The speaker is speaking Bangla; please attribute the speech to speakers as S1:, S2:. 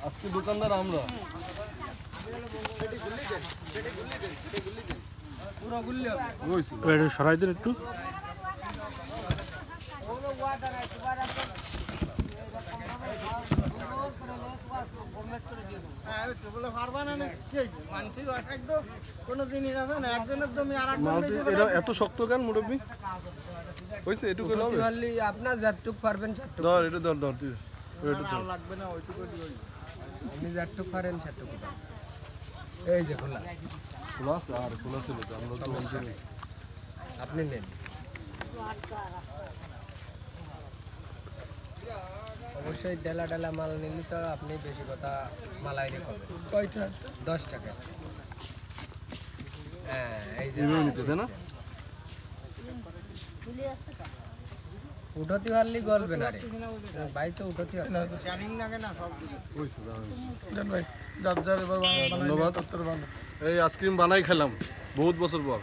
S1: আজকে দোকানদার আমরা
S2: সরাই দিন একটু।
S1: এত শক্ত কেন মুরব্বী হয়েছে? এটুকু
S3: আপনার যারটুক পারবেন
S1: ধর, এটা ধর ধর তুই
S3: লাগবে না, ওইটুকু আপনি যারটুক পারেন সেটুকু। এই যে খোলা
S1: খোলা আছে, আর খোলা ছিল তো আমরা তো
S3: আপনি নেন। অবশ্যই ডেলা ডেলা মাল নিলে তো আপনি বেশি কথা মালাই রে পাবেন। কয়টা? 10 টাকা। হ্যাঁ, এই যে
S1: নিতে দেয় না,
S3: উঠতি পারলি গলবে না রে ভাই, তো উঠতি পারলি না।
S1: ধন্যবাদ। এই আইসক্রিম বানাই খেলাম বহুত বছর পর।